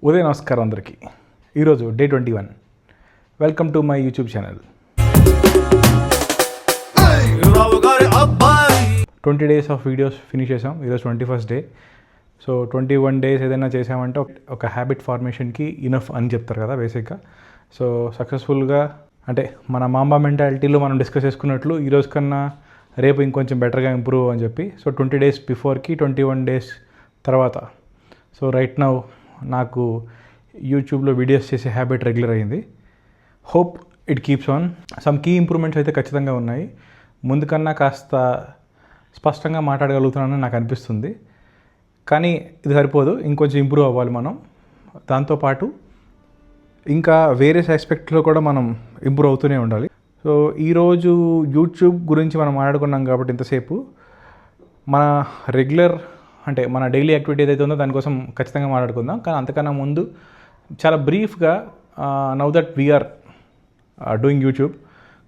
ఉదయ నమస్కారం అందరికీ. ఈరోజు day 21. Welcome to my YouTube channel. 20 days of videos finish చేసాం. ఈరోజు 21st డే. సో 21 days ఏదైనా చేసామంటే ఒక హ్యాబిట్ ఫార్మేషన్కి ఇనఫ్ అని చెప్తారు కదా బేసిక్గా. సో సక్సెస్ఫుల్గా అంటే మన మాంబా మెంటాలిటీలో మనం డిస్కస్ చేసుకున్నట్లు ఈరోజు కన్నా రేపు ఇంకొంచెం బెటర్గా ఇంప్రూవ్ అని చెప్పి. సో 20 days బిఫోర్కి 21 days తర్వాత. సో రైట్ నౌ నాకు యూట్యూబ్లో వీడియోస్ చేసే హ్యాబిట్ రెగ్యులర్ అయింది. Hope it keeps on. Some key improvements అయితే ఖచ్చితంగా ఉన్నాయి. ముందు కన్నా కాస్త స్పష్టంగా మాట్లాడగలుగుతున్నానని నాకు అనిపిస్తుంది. కానీ ఇది సరిపోదు, ఇంకొంచెం ఇంప్రూవ్ అవ్వాలి మనం. దాంతోపాటు ఇంకా వేరే ఆస్పెక్ట్లో కూడా మనం ఇంప్రూవ్ అవుతూనే ఉండాలి. సో ఈరోజు యూట్యూబ్ గురించి మనం మాట్లాడుకున్నాం కాబట్టి ఇంతసేపు మన రెగ్యులర్ అంటే మన డైలీ యాక్టివిటీ ఏదైతే ఉందో దానికోసం ఖచ్చితంగా మాట్లాడుకుందాం. కానీ అంతకన్నా ముందు చాలా బ్రీఫ్గా now that we are doing YouTube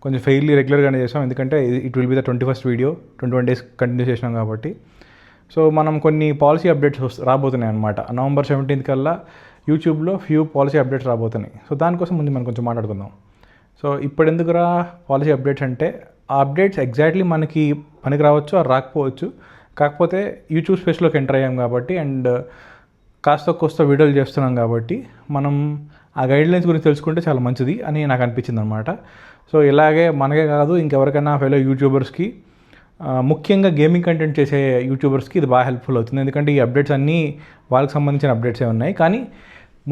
కొంచెం ఫెయిర్లీ రెగ్యులర్గానే చేసాం, ఎందుకంటే it will be the 21st video. 21 days continue చేసినాం కాబట్టి. సో మనం కొన్ని పాలసీ అప్డేట్స్ రాబోతున్నాయి అన్నమాట. November 17th కల్లా యూట్యూబ్లో ఫ్యూ పాలసీ అప్డేట్స్ రాబోతున్నాయి. సో దానికోసం ముందు మనం కొంచెం మాట్లాడుకుందాం. సో ఇప్పుడు ఎందుకురా పాలసీ అప్డేట్స్ అంటే, ఆ అప్డేట్స్ ఎగ్జాక్ట్లీ మనకి పనికి రావచ్చు ఆ రాకపోవచ్చు. కాకపోతే యూట్యూబ్ స్పేస్లోకి ఎంటర్ అయ్యాం కాబట్టి అండ్ కాస్త కోస్త వీడియోలు చేస్తున్నాం కాబట్టి మనం ఆ గైడ్లైన్స్ గురించి తెలుసుకుంటే చాలా మంచిది అని నాకు అనిపించింది అనమాట. సో ఇలాగే మనకే కాదు ఇంకెవరికైనా ఫెలో యూట్యూబర్స్కి, ముఖ్యంగా గేమింగ్ కంటెంట్ చేసే యూట్యూబర్స్కి ఇది బాగా హెల్ప్ఫుల్ అవుతుంది. ఎందుకంటే ఈ అప్డేట్స్ అన్నీ వాళ్ళకి సంబంధించిన అప్డేట్సే ఉన్నాయి. కానీ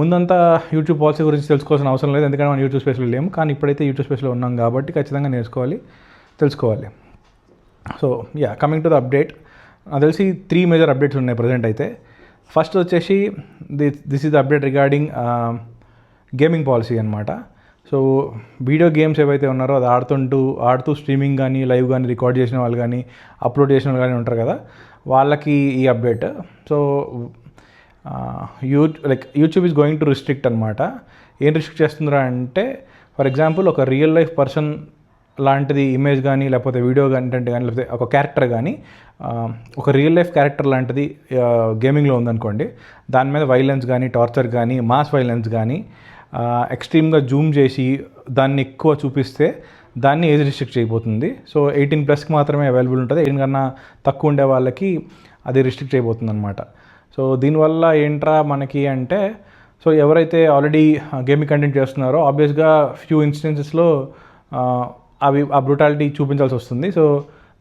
ముందంతా యూట్యూబ్ పాలసీ గురించి తెలుసుకోవాల్సిన అవసరం లేదు, ఎందుకంటే మనం యూట్యూబ్ స్పేస్లో లేము. కానీ ఇప్పుడైతే యూట్యూబ్ స్పేస్లో ఉన్నాం కాబట్టి ఖచ్చితంగా నేర్చుకోవాలి, తెలుసుకోవాలి. So coming to the update, నాకు తెలిసి 3 మేజర్ అప్డేట్స్ ఉన్నాయి ప్రజెంట్ అయితే. ఫస్ట్ వచ్చేసి this is the update regarding gaming policy అనమాట. సో వీడియో గేమ్స్ ఏవైతే ఉన్నారో అది ఆడుతూ స్ట్రీమింగ్ కానీ లైవ్ కానీ రికార్డ్ చేసిన వాళ్ళు కానీ అప్లోడ్ చేసిన వాళ్ళు కానీ ఉంటారు కదా, వాళ్ళకి ఈ update. So YouTube is going to restrict అనమాట. ఏం రిస్ట్రిక్ట్ చేస్తుందిరా అంటే, ఫర్ ఎగ్జాంపుల్ ఒక రియల్ లైఫ్ పర్సన్ లాంటిది ఇమేజ్ కానీ లేకపోతే వీడియో కంటెంట్ కానీ లేకపోతే ఒక క్యారెక్టర్ కానీ ఒక రియల్ లైఫ్ క్యారెక్టర్ లాంటిది గేమింగ్లో ఉందనుకోండి, దాని మీద వైలెన్స్ కానీ టార్చర్ కానీ మాస్ వైలెన్స్ కానీ ఎక్స్ట్రీమ్గా జూమ్ చేసి దాన్ని ఎక్కువ చూపిస్తే దాన్ని ఏజ్ రిస్ట్రిక్ట్ చేయబోతుంది. సో 18+ మాత్రమే అవైలబుల్ ఉంటుంది. 18 కన్నా తక్కువ ఉండే వాళ్ళకి అది రిస్ట్రిక్ట్ చేయబోతుంది అనమాట. సో దీనివల్ల ఏంట్రా మనకి అంటే, సో ఎవరైతే ఆల్రెడీ గేమింగ్ కంటెంట్ చేస్తున్నారో ఆబ్వియస్గా ఫ్యూ ఇన్స్టెన్సెస్లో ఆ బ్రూటాలిటీ చూపించాల్సి వస్తుంది. సో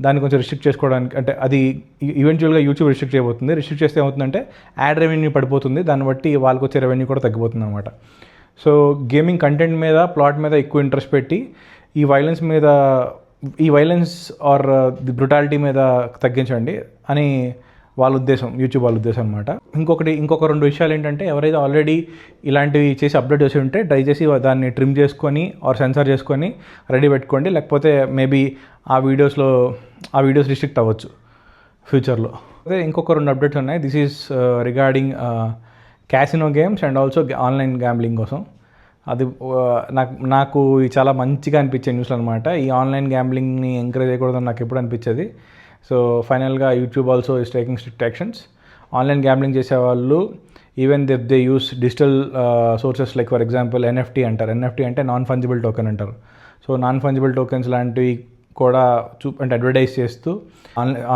దాన్ని కొంచెం రిస్ట్రిక్ట్ చేసుకోవడానికి అంటే అది ఈవెన్చువల్గా యూట్యూబ్ రిస్ట్రిక్ట్ చేయబోతుంది. రిస్ట్రిక్ట్ చేస్తే ఏమవుతుందంటే యాడ్ రెవెన్యూ పడిపోతుంది, దాన్ని బట్టి వాళ్ళకి వచ్చే రెవెన్యూ కూడా తగ్గిపోతుంది అనమాట. సో గేమింగ్ కంటెంట్ మీద ప్లాట్ మీద ఎక్కువ ఇంట్రెస్ట్ పెట్టి ఈ వైలెన్స్ ఆర్ ది బ్రూటాలిటీ మీద తగ్గించండి అని వాళ్ళ ఉద్దేశం, యూట్యూబ్ వాళ్ళ ఉద్దేశం అనమాట. ఇంకొక 2 విషయాలు ఏంటంటే, ఎవరైతే ఆల్రెడీ ఇలాంటివి చేసి అప్డేట్ చేసి ఉంటే దయచేసి దాన్ని ట్రిమ్ చేసుకొని ఆర్ సెన్సార్ చేసుకొని రెడీ పెట్టుకోండి, లేకపోతే మేబీ ఆ వీడియోస్ రిస్ట్రిక్ట్ అవ్వచ్చు ఫ్యూచర్లో. అదే ఇంకొక 2 అప్డేట్స్ ఉన్నాయి. This is regarding casino games and also online gambling కోసం. అది నాకు చాలా మంచిగా అనిపించే న్యూస్లు అనమాట. ఈ ఆన్లైన్ గ్యాంబ్లింగ్ని ఎంకరేజ్ చేయకూడదని నాకు ఎప్పుడు అనిపించేది. సో ఫైనల్గా YouTube also is taking strict actions. Online gambling చేసేవాళ్ళు even they use digital sources like for example NFT అంటారు. NFT అంటే నాన్ ఫంజిబుల్ టోకెన్ అంటారు. సో నాన్ ఫంజిబుల్ టోకెన్స్ లాంటివి కూడా అంటే అడ్వర్టైజ్ చేస్తూ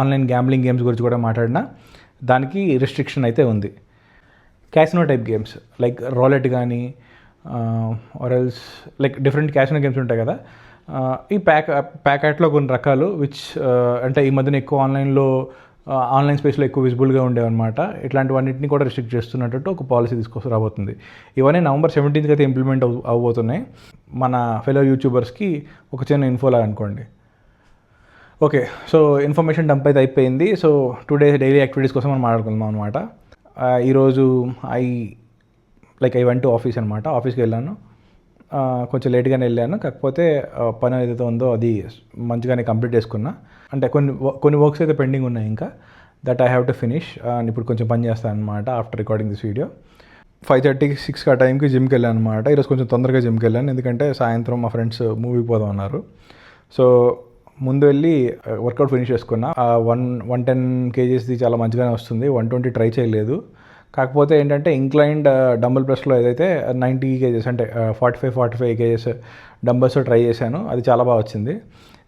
ఆన్లైన్ గ్యాంబ్లింగ్ గేమ్స్ గురించి కూడా మాట్లాడినా దానికి రిస్ట్రిక్షన్ అయితే ఉంది. Casino type games like roulette కానీ or else like different casino games ఉంటాయి కదా, ఈ ప్యాకెట్లో కొన్ని రకాలు విచ్ అంటే ఈ మధ్యన ఎక్కువ ఆన్లైన్ స్పేస్లో ఎక్కువ విజిబుల్గా ఉండేవన్నమాట. ఇట్లాంటివన్నింటినీ కూడా రిస్ట్రిక్ట్ చేస్తున్నట్టు ఒక పాలసీ తీసుకొస్తూ రాబోతుంది. ఇవన్నీ November 17th అయితే ఇంప్లిమెంట్ అవ్వబోతున్నాయి. మన ఫెలో యూట్యూబర్స్కి ఒక చిన్న ఇన్ఫోలా అనుకోండి. ఓకే, సో ఇన్ఫర్మేషన్ డంప్ అయితే అయిపోయింది. సో 2 days డైలీ యాక్టివిటీస్ కోసం మనం మాట్లాడుకుందాం అనమాట. ఈరోజు ఐ వెంట్ టు ఆఫీస్ అనమాట. ఆఫీస్కి వెళ్ళాను, కొంచెం లేట్గానే వెళ్ళాను. కాకపోతే పని ఏదైతే ఉందో అది మంచిగానే కంప్లీట్ చేసుకున్నా. అంటే కొన్ని వర్క్స్ అయితే పెండింగ్ ఉన్నాయి ఇంకా, that I have to finish. ఇప్పుడు కొంచెం పని చేస్తాను అనమాట ఆఫ్టర్ రికార్డింగ్ దిస్ వీడియో. 5:30, 6 ఆ టైంకి జిమ్కి వెళ్ళాను అనమాట. ఈరోజు కొంచెం తొందరగా జిమ్కి వెళ్ళాను, ఎందుకంటే సాయంత్రం మా ఫ్రెండ్స్ మూవీకి పోదాం అన్నారు. సో ముందు వెళ్ళి వర్కౌట్ ఫినిష్ చేసుకున్నా. 110 kgsది చాలా మంచిగానే వస్తుంది. 120 ట్రై చేయలేదు, కాకపోతే ఏంటంటే ఇంక్లైన్డ్ డంబుల్ ప్రెస్లో ఏదైతే 90 కేజెస్ అంటే 45 కేజెస్ డంబల్స్తో ట్రై చేశాను, అది చాలా బాగా వచ్చింది.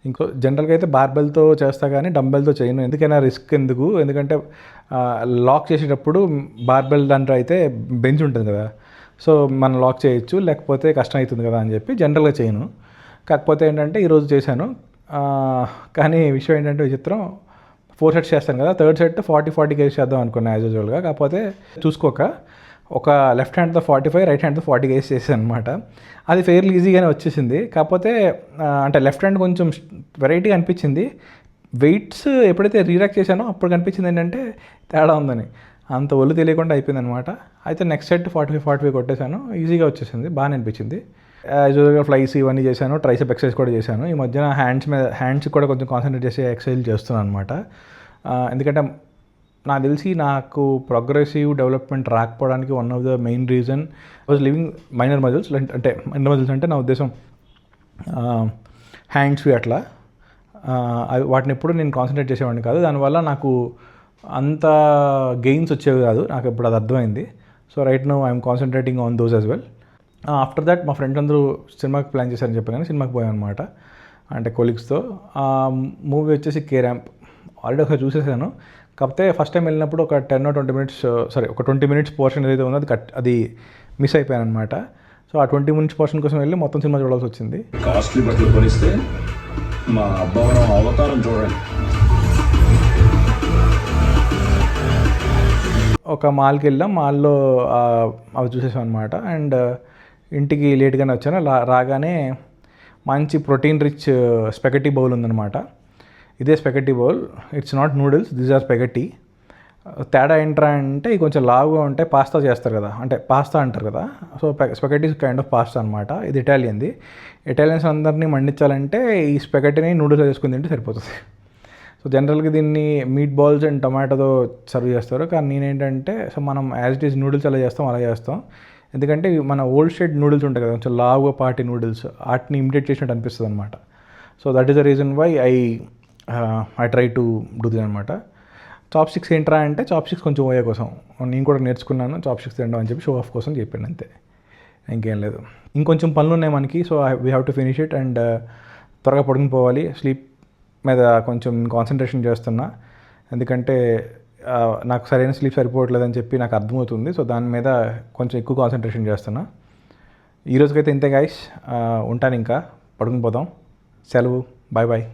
ఇంకో జనరల్గా అయితే బార్బెల్తో చేస్తా కానీ డంబెల్తో చేయను, ఎందుకైనా రిస్క్ ఎందుకు, ఎందుకంటే లాక్ చేసేటప్పుడు బార్బెల్ దాంట్లో అయితే బెంచ్ ఉంటుంది కదా, సో మనం లాక్ చేయొచ్చు, లేకపోతే కష్టం అవుతుంది కదా అని చెప్పి జనరల్గా చేయను. కాకపోతే ఏంటంటే ఈరోజు చేశాను. కానీ విషయం ఏంటంటే విచిత్రం, 4 సెట్స్ చేస్తాను కదా, థర్డ్ సెట్ 40 కేజీస్ చేద్దాం అనుకున్నా యాజ్ యూజువల్గా. కాకపోతే చూసుకోక ఒక లెఫ్ట్ హ్యాండ్తో 45, రైట్ హ్యాండ్తో 40 కేజీస్ చేశాను అనమాట. అది ఫెయిర్లీ ఈజీగానే వచ్చేసింది. కాకపోతే అంటే లెఫ్ట్ హ్యాండ్ కొంచెం వెరైటీగా అనిపించింది. వెయిట్స్ ఎప్పుడైతే రీరాక్ చేశానో అప్పుడు కనిపించింది ఏంటంటే తేడా ఉందని. అంత ఒళ్ళు తెలియకుండా అయిపోయింది అనమాట. అయితే నెక్స్ట్ సెట్ 45 కొట్టేశాను, ఈజీగా వచ్చేసింది, బాగా అనిపించింది. యాజ్ యూజువల్గా ఫ్లైస్ ఇవన్నీ చేశాను, ట్రైసెప్ ఎక్సర్సైజ్ కూడా చేశాను. ఈ మధ్యన హ్యాండ్స్ కూడా కొంచెం కాన్సన్ట్రేట్ చేసి ఎక్సర్సైజ్ చేస్తున్నాను అనమాట. ఎందుకంటే నాకు తెలిసి నాకు ప్రోగ్రెసివ్ డెవలప్మెంట్ రాకపోవడానికి one of the main reason was living minor muscles. అంటే మైనర్ మజిల్స్ అంటే నా ఉద్దేశం హ్యాండ్స్వి అట్లా, వాటిని ఎప్పుడు నేను కాన్సన్ట్రేట్ చేసేవాడిని కాదు. దానివల్ల నాకు అంత గెయిన్స్ వచ్చేవి కాదు, నాకు ఇప్పుడు అది అర్థమైంది. So right now I'm concentrating on those as well. After that మా ఫ్రెండ్స్ అందరూ సినిమాకి ప్లాన్ చేశారని చెప్పాను, కానీ సినిమాకి పోయాను అనమాట, అంటే కొలీగ్స్తో. మూవీ వచ్చేసి కే ర్యాంప్, ఆల్రెడీ ఒకసారి చూసేసాను. కాకపోతే ఫస్ట్ టైం వెళ్ళినప్పుడు ఒక 10 or 20 minutes, ఒక 20 minutes పోర్షన్ ఏదైతే ఉందో అది మిస్ అయిపోయాను అనమాట. సో ఆ 20 minutes పోర్షన్ కోసం వెళ్ళి మొత్తం సినిమా చూడాల్సి వచ్చింది. కాస్ట్లీ బట్టలు కొనిస్తే మా అబ్బవరం అవతారం చూడండి. ఒక మాల్కి వెళ్ళాం, మాల్లో అవి చూసేసాం అనమాట. అండ్ ఇంటికి లేట్గానే వచ్చాను. రాగానే మంచి ప్రోటీన్ రిచ్ స్పెగటీ బౌల్ ఉందన్నమాట. ఇదే spaghetti bowl, it's not noodles, these are spaghetti. తేడా ఏంట్రా అంటే ఇవి కొంచెం లావుగా ఉంటాయి, పాస్తా చేస్తారు కదా, అంటే పాస్తా అంటారు కదా, సో స్పెగటీస్ కైండ్ ఆఫ్ పాస్తా అనమాట. ఇది ఇటాలియన్ది. ఇటాలియన్స్ అందరినీ మండించాలంటే ఈ స్పెగటీని నూడిల్స్ వేసుకుని తింటే సరిపోతుంది. సో జనరల్గా దీన్ని మీట్ బాల్స్ అండ్ టొమాటోతో సర్వ్ చేస్తారు, కానీ నేనేంటంటే సో మనం యాజ్ ఇట్ ఈజ్ నూడిల్స్ ఎలా చేస్తాం అలా చేస్తాం. ఎందుకంటే మన ఓల్డ్ స్టేట్ నూడిల్స్ ఉంటాయి కదా, కొంచెం లావుగా పార్టీ నూడిల్స్, వాటిని ఇమిటేట్ చేసినట్టు అనిపిస్తుంది అనమాట. So that is the reason why I try to do this అనమాట. చాప్ స్టిక్స్ ఏంట్రా అంటే చాప్ స్టిక్స్ కొంచెం పోయే కోసం నేను కూడా నేర్చుకున్నాను, చాప్ స్టిక్స్ తినడం అని చెప్పి షో ఆఫ్ కోసం చెప్పాను అంతే, ఇంకేం లేదు. ఇంకొంచెం పనులు ఉన్నాయి మనకి, so we have to finish it. And త్వరగా పడుకుని పోవాలి. స్లీప్ మీద కొంచెం కాన్సన్ట్రేషన్ చేస్తున్నా, ఎందుకంటే నాకు సరైన స్లీప్ సరిపోవట్లేదని చెప్పి నాకు అర్థమవుతుంది. సో దాని మీద కొంచెం ఎక్కువ కాన్సన్ట్రేషన్ చేస్తున్నా. ఈరోజుకైతే ఇంతే గైస్, ఉంటాను, ఇంకా పడుకుని పోదాం. సెలవు, బాయ్ బాయ్.